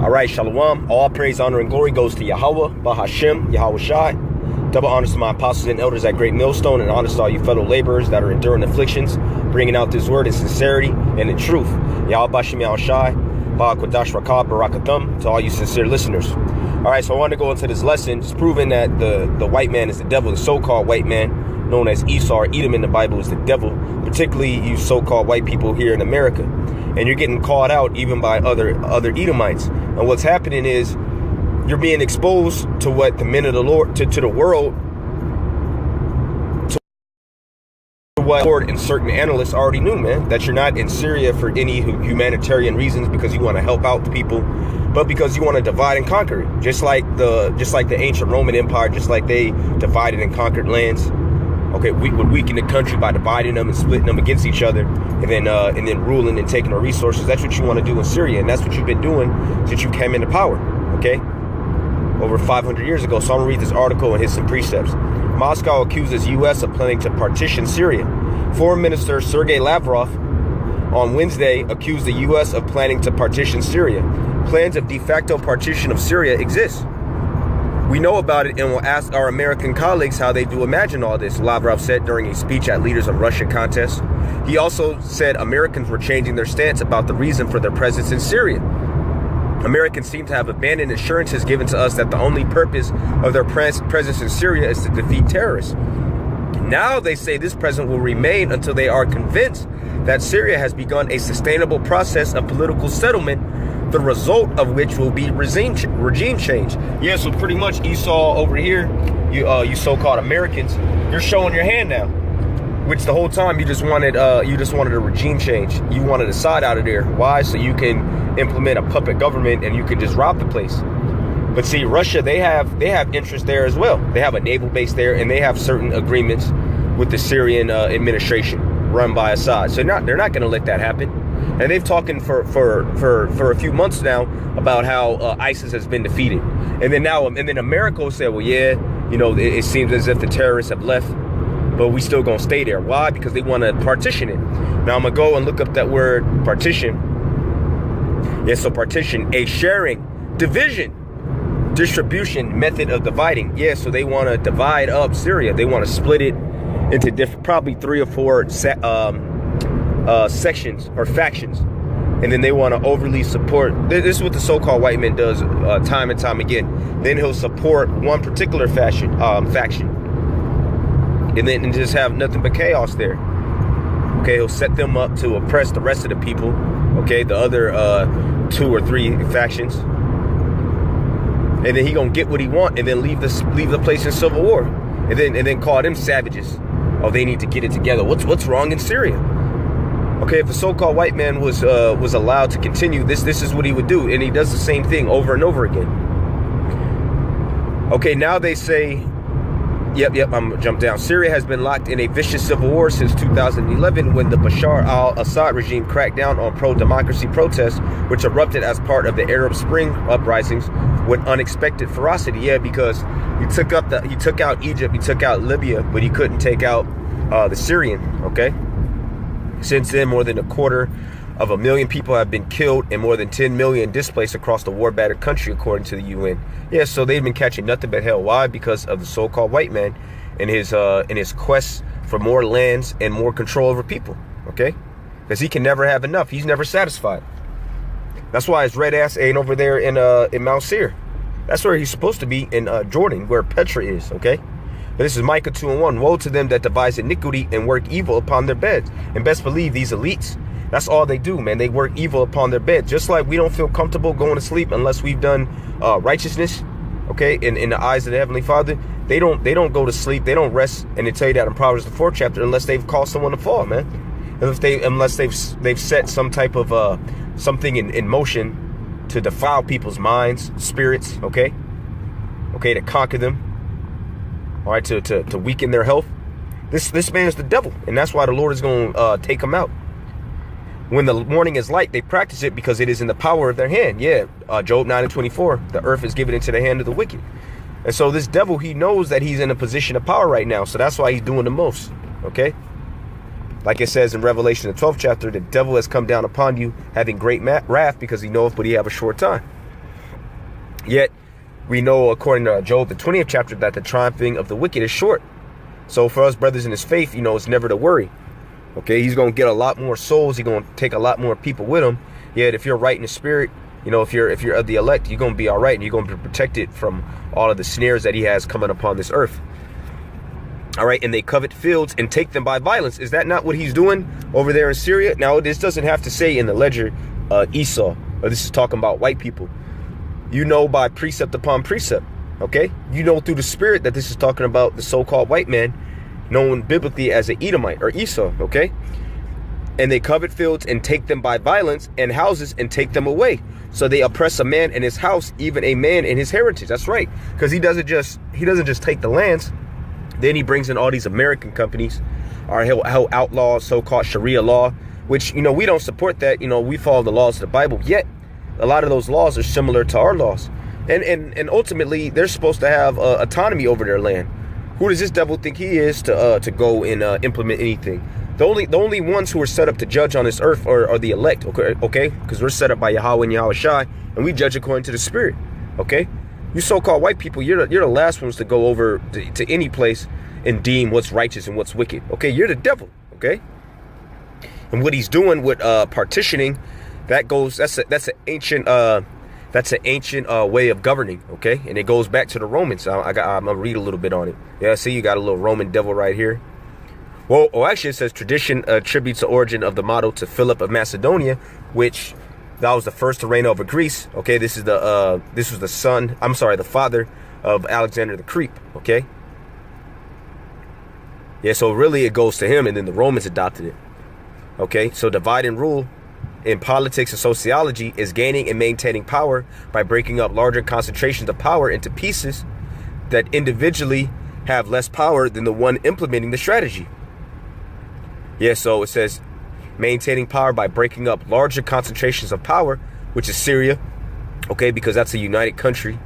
All right, Shalom. All praise, honor, and glory goes to Yahweh, Bahashem, Yahawashi. Double honors to my apostles and elders at Great Millstone, and honors to all you fellow laborers that are enduring afflictions, bringing out this word in sincerity and in truth. Yahawashi, Yahawashi, Ba'akwadash Rakab, Barakathum, to all you sincere listeners. All right, so I want to go into this lesson. It's proven that the white man is the devil, the so-called white man, known as Esau or Edom in the Bible, is the devil, particularly you so-called white people here in America. And you're getting called out even by other Edomites. And what's happening is you're being exposed to what the men of the Lord, to the world, to what the Lord and certain analysts already knew, man, that you're not in Syria for any humanitarian reasons because you want to help out the people, but because you want to divide and conquer it. Just like the ancient Roman Empire, just like they divided and conquered lands. Okay, we would weaken the country by dividing them and splitting them against each other, and then ruling and taking our resources. That's what you want to do in Syria, and that's what you've been doing since you came into power. Okay, over 500 years ago. So I'm gonna read this article and hit some precepts. Moscow accuses U.S. of planning to partition Syria. Foreign Minister Sergei Lavrov on Wednesday accused the U.S. of planning to partition Syria. Plans of de facto partition of Syria exist. We know about it and will ask our American colleagues how they do imagine all this, Lavrov said during a speech at Leaders of Russia contest. He also said Americans were changing their stance about the reason for their presence in Syria. Americans seem to have abandoned assurances given to us that the only purpose of their presence in Syria is to defeat terrorists. Now they say this presence will remain until they are convinced that Syria has begun a sustainable process of political settlement, the result of which will be regime change. Yeah, so pretty much Esau over here, you so-called Americans, you're showing your hand now. Which the whole time you just wanted a regime change. You wanted a side out of there. Why? So you can implement a puppet government and you can just rob the place. But see, Russia, they have interest there as well. They have a naval base there, and they have certain agreements with the Syrian administration run by Assad. So they're not going to let that happen. And they've talking for a few months now about how ISIS has been defeated. And then America will say, well, yeah, you know, it seems as if the terrorists have left, but we still gonna stay there. Why? Because they want to partition it. Now I'm gonna go and look up that word partition. Yes, so partition, a sharing, division, distribution method of dividing. Yeah, so they want to divide up Syria. They want to split it into different, probably 3 or 4 sections or factions, and then they want to overly support. This is what the so-called white man does time and time again. Then he'll support one particular faction, and then just have nothing but chaos there. Okay, he'll set them up to oppress the rest of the people. Okay, the other 2 or 3 factions, and then he gonna get what he want, and then leave the place in civil war, and then call them savages. Oh, they need to get it together. What's wrong in Syria? Okay, if the so-called white man was allowed to continue, this is what he would do, and he does the same thing over and over again. Okay, now they say, yep, I'm gonna jump down. Syria has been locked in a vicious civil war since 2011, when the Bashar al-Assad regime cracked down on pro-democracy protests, which erupted as part of the Arab Spring uprisings with unexpected ferocity. Yeah, because he took out Egypt, he took out Libya, but he couldn't take out the Syrian. Okay. Since then, more than 250,000 people have been killed and more than 10 million displaced across the war-battered country, according to the UN. Yeah, so they've been catching nothing but hell. Why? Because of the so-called white man and his quest for more lands and more control over people. Okay, because he can never have enough. He's never satisfied. That's why his red ass ain't over there in Mount Seir. That's where he's supposed to be, in Jordan, where Petra is. Okay. This is Micah 2:1. Woe to them that devise iniquity and work evil upon their beds. And best believe these elites, that's all they do, man. They work evil upon their beds. Just like we don't feel comfortable going to sleep unless we've done righteousness, okay, in the eyes of the Heavenly Father. They don't go to sleep. They don't rest. And they tell you that in Proverbs the 4th chapter, unless they've caused someone to fall, man. Unless they've set some type of something in motion to defile people's minds, spirits, okay, to conquer them. All right, to weaken their health. This man is the devil, and that's why the Lord is going to take him out. When the morning is light, they practice it because it is in the power of their hand. Yeah, Job 9:24, the earth is given into the hand of the wicked. And so this devil, he knows that he's in a position of power right now, so that's why he's doing the most, okay? Like it says in Revelation, the 12th chapter, the devil has come down upon you, having great wrath, because he knoweth but he have a short time. Yet we know, according to Job, the 20th chapter, that the triumphing of the wicked is short. So for us brothers in his faith, you know, it's never to worry. Okay, he's going to get a lot more souls. He's going to take a lot more people with him. Yet if you're right in the spirit, you know, if you're of the elect, you're going to be all right, and you're going to be protected from all of the snares that he has coming upon this earth. All right, and they covet fields and take them by violence. Is that not what he's doing over there in Syria? Now, this doesn't have to say in the ledger Esau, or this is talking about white people. You know, by precept upon precept, okay? You know through the spirit that this is talking about the so-called white man, known biblically as an Edomite or Esau, okay? And they covet fields and take them by violence, and houses and take them away. So they oppress a man in his house, even a man in his heritage. That's right, because he doesn't just take the lands. Then he brings in all these American companies, or he'll outlaw so-called Sharia law, which, you know, we don't support that. You know, we follow the laws of the Bible. Yet a lot of those laws are similar to our laws, and ultimately they're supposed to have autonomy over their land. Who does this devil think he is to go and implement anything? The only ones who are set up to judge on this earth are the elect, okay? Because we're set up by Yahweh and Yahawashi, and we judge according to the spirit, okay? You so-called white people, you're the last ones to go over to any place and deem what's righteous and what's wicked, okay? You're the devil, okay? And what he's doing with partitioning, that's an ancient way of governing, okay? And it goes back to the Romans. I'm gonna read a little bit on it. Yeah, see, you got a little Roman devil right here. Well, actually, it says tradition attributes the origin of the motto to Philip of Macedonia, which that was the first to reign over Greece. Okay, this was the father of Alexander the Creep. Okay, yeah, so really it goes to him, and then the Romans adopted it. Okay, so divide and rule in politics and sociology is gaining and maintaining power by breaking up larger concentrations of power into pieces that individually have less power than the one implementing the strategy. Yeah, so it says maintaining power by breaking up larger concentrations of power, which is Syria, okay, because that's a united country.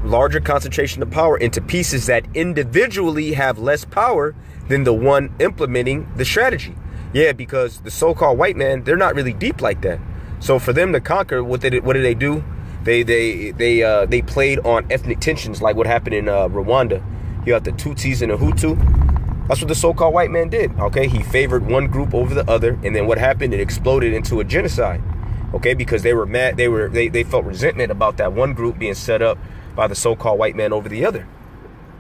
Larger concentration of power into pieces that individually have less power than the one implementing the strategy. Yeah, because the so-called white man, they're not really deep like that. So for them to conquer, what did they do? They played on ethnic tensions, like what happened in Rwanda. You got the Tutsis and the Hutu. That's what the so-called white man did. Okay, he favored one group over the other, and then what happened? It exploded into a genocide. Okay, because they were mad. They felt resentment about that one group being set up by the so-called white man over the other,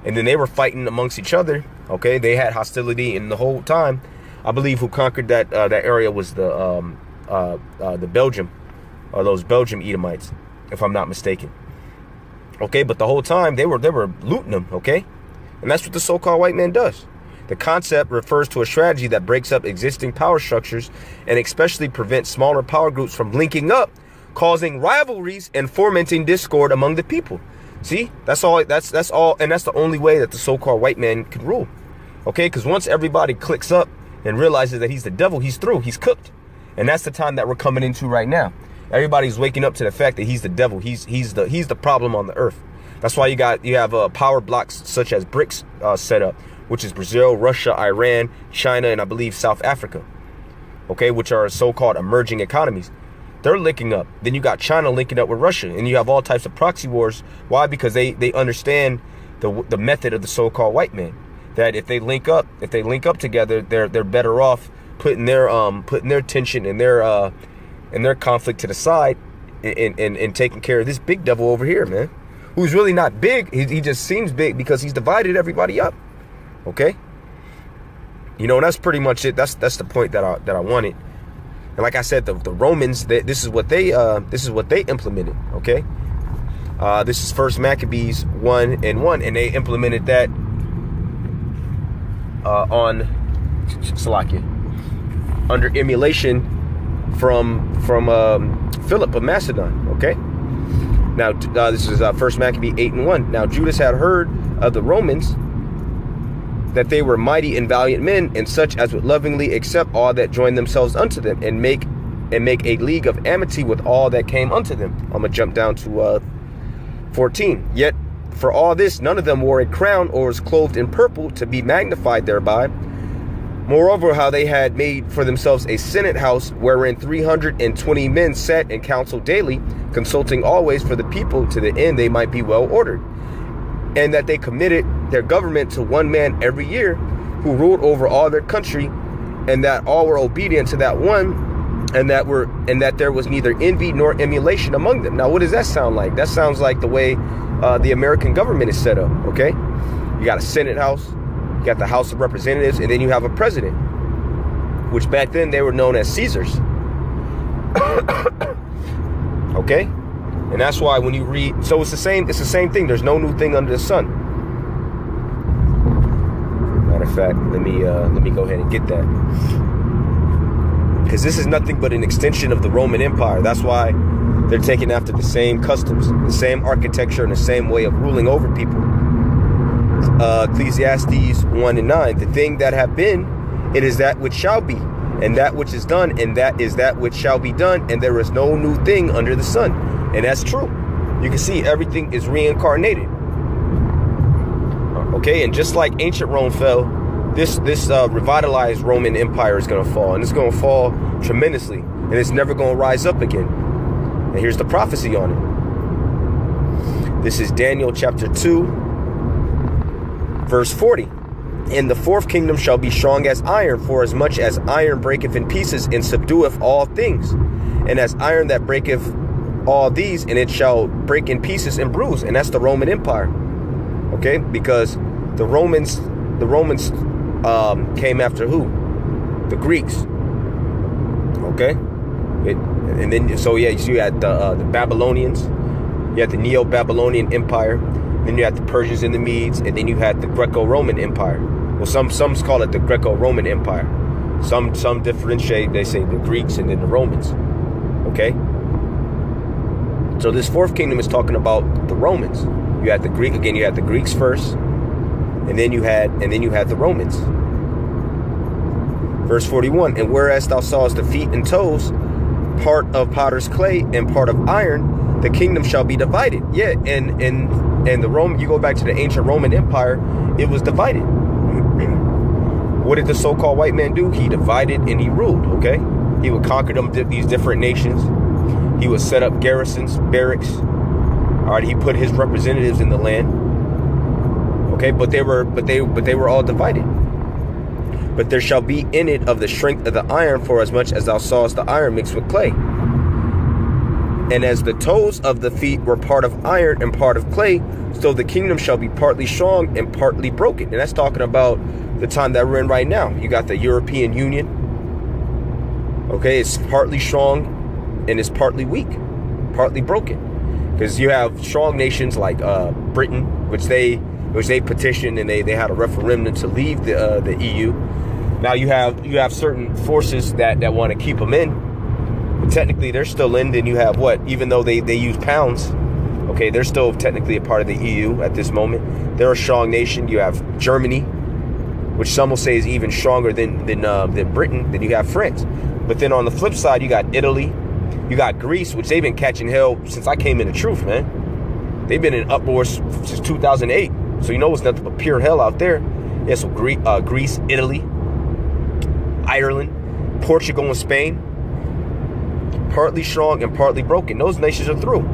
and then they were fighting amongst each other. Okay, they had hostility, and the whole time, I believe who conquered that area was the Belgium, or those Belgium Edomites, if I'm not mistaken. Okay, but the whole time they were looting them. Okay, and that's what the so-called white man does. The concept refers to a strategy that breaks up existing power structures and especially prevents smaller power groups from linking up, causing rivalries and fomenting discord among the people. See, that's all, and that's the only way that the so-called white man can rule. Okay, because once everybody clicks up and realizes that he's the devil, he's through, he's cooked. And that's the time that we're coming into right now. Everybody's waking up to the fact that he's the devil. He's the problem on the earth. That's why you have power blocks such as BRICS set up, which is Brazil, Russia, Iran, China, and I believe South Africa, okay, which are so-called emerging economies. They're linking up. Then you got China linking up with Russia, and you have all types of proxy wars. Why? Because they understand the method of the so-called white man. That if they link up together, they're better off putting their tension and their conflict to the side and taking care of this big devil over here, man, who's really not big. He just seems big because he's divided everybody up. Okay, you know, and that's pretty much it. That's the point that I wanted. And like I said, the Romans, this is what they implemented. Okay, this is First Maccabees 1:1, and they implemented that on Salakia under emulation from Philip of Macedon. Okay, now this is First Maccabees 8:1. Now Judas had heard of the Romans, that they were mighty and valiant men, and such as would lovingly accept all that joined themselves unto them, and make a league of amity with all that came unto them. I'm gonna jump down to 14. Yet for all this, none of them wore a crown or was clothed in purple to be magnified thereby, Moreover, how they had made for themselves a senate house wherein 320 men sat and counseled daily, consulting always for the people, to the end they might be well ordered. And that they committed their government to one man every year, who ruled over all their country, and that all were obedient to that one, and that there was neither envy nor emulation among them. Now, what does that sound like? That sounds like the way the American government is set up, okay? You got a Senate House, you got the House of Representatives, and then you have a president, which back then they were known as Caesars. Okay? And that's why when you read, so it's the same thing. There's no new thing under the sun. Matter of fact, let me go ahead and get that. Because this is nothing but an extension of the Roman Empire. That's why they're taking after the same customs, the same architecture, and the same way of ruling over people. Ecclesiastes 1:9, the thing that have been, it is that which shall be, and that which is done, and that is that which shall be done, and there is no new thing under the sun. And that's true. You can see everything is reincarnated. Okay, and just like ancient Rome fell, this revitalized Roman Empire is going to fall, and it's going to fall tremendously, and it's never going to rise up again. And here's the prophecy on it. This is Daniel chapter 2. Verse 40, and the fourth kingdom shall be strong as iron, for as much as iron breaketh in pieces and subdueth all things, and as iron that breaketh all these, and it shall break in pieces and bruise. And that's the Roman Empire. Okay, because the Romans came after who? The Greeks. Okay, and then so yeah, you had the Babylonians, you had the Neo-Babylonian Empire. Then you had the Persians and the Medes, and then you had the Greco-Roman Empire. Well, some call it the Greco-Roman Empire. Some differentiate. They say the Greeks and then the Romans. Okay. So this fourth kingdom is talking about the Romans. You had the Greek again. You had the Greeks first, and then you had the Romans. Verse 41. And whereas thou sawest the feet and toes, part of potter's clay and part of iron, the kingdom shall be divided. Yeah, and the Rome, you go back to the ancient Roman Empire, it was divided. What did the so-called white man do? He divided and he ruled, okay? He would conquer these different nations. He would set up garrisons, barracks. All right, he put his representatives in the land. Okay, but they were all divided. But there shall be in it of the strength of the iron, for as much as thou sawest the iron mixed with clay. And as the toes of the feet were part of iron and part of clay, so the kingdom shall be partly strong and partly broken. And that's talking about the time that we're in right now. You got the European Union. Okay, it's partly strong and it's partly weak, partly broken. Because you have strong nations like Britain, which they petitioned and they had a referendum to leave the EU. Now you have certain forces that want to keep them in. Technically they're still in. Then you have what, even though they use pounds, okay, they're still technically a part of the EU at this moment. They're a strong nation. You have Germany, which some will say is even stronger than Britain. Then you have France. But then on the flip side, you got Italy, you got Greece, which they've been catching hell since I came into truth, man. They've been in uproars since 2008, so you know it's nothing but pure hell out there. Yeah, so Greece, Italy, Ireland, Portugal, and Spain. Partly strong and partly broken. Those nations are through.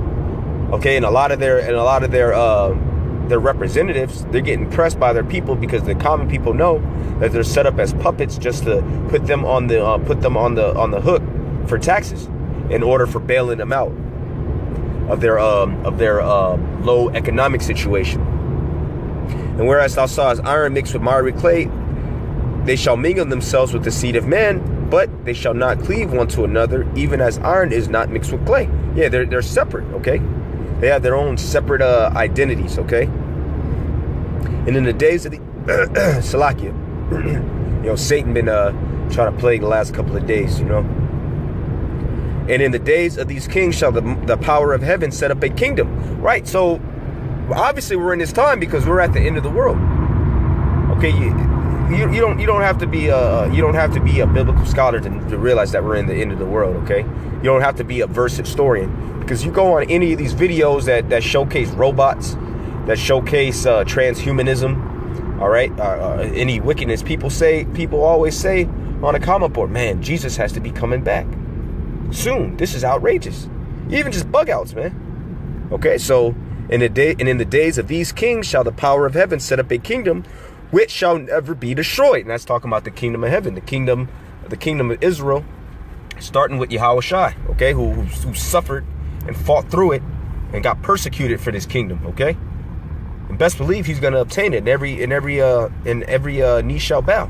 Okay, and a lot of their representatives, they're getting pressed by their people because the common people know that they're set up as puppets just to put them on the hook for taxes in order for bailing them out of their low economic situation. And whereas thou sawest iron mixed with miry clay, they shall mingle themselves with the seed of man, but they shall not cleave one to another, even as iron is not mixed with clay. Yeah, they're separate, okay? They have their own separate identities, okay? And in the days of the Salakia, you know, Satan been trying to plague the last couple of days, you know. And in the days of these kings shall the power of heaven set up a kingdom. Right, so obviously we're in this time because we're at the end of the world. Okay, you don't have to be a biblical scholar to realize that we're in the end of the world. Okay, you don't have to be a verse historian, because you go on any of these videos that showcase robots, that showcase transhumanism, All right. Any wickedness. People always say on a comment board, man, Jesus has to be coming back soon. This is outrageous. Even just bug outs, man. Okay. So in the days of these kings shall the power of heaven set up a kingdom which shall never be destroyed. And that's talking about the kingdom of heaven, the kingdom of Israel, starting with Yahawashi, okay, who suffered and fought through it and got persecuted for this kingdom, okay? And best believe he's going to obtain it, and every knee shall bow,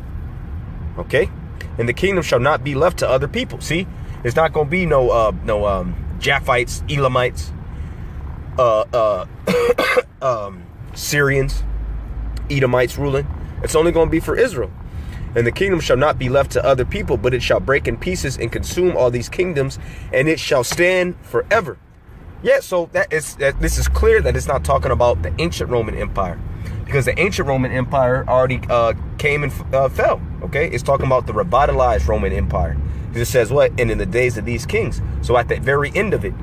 okay? And the kingdom shall not be left to other people. See, there's not going to be no Japhites, Elamites, Syrians, Edomites ruling. It's only going to be for Israel. And the kingdom shall not be left to other people, but it shall break in pieces and consume all these kingdoms, and it shall stand forever. Yeah, so this is clear that it's not talking about the ancient Roman Empire, because the ancient Roman Empire already came and fell. Okay, it's talking about the revitalized Roman Empire. Because it says what? And in the days of these kings. So at the very end of it,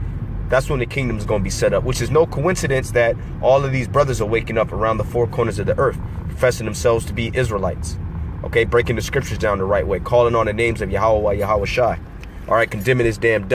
that's when the kingdom is going to be set up, which is no coincidence that all of these brothers are waking up around the four corners of the earth, professing themselves to be Israelites. Okay, breaking the scriptures down the right way, calling on the names of Yahweh, Yahawashi. All right, condemning this damn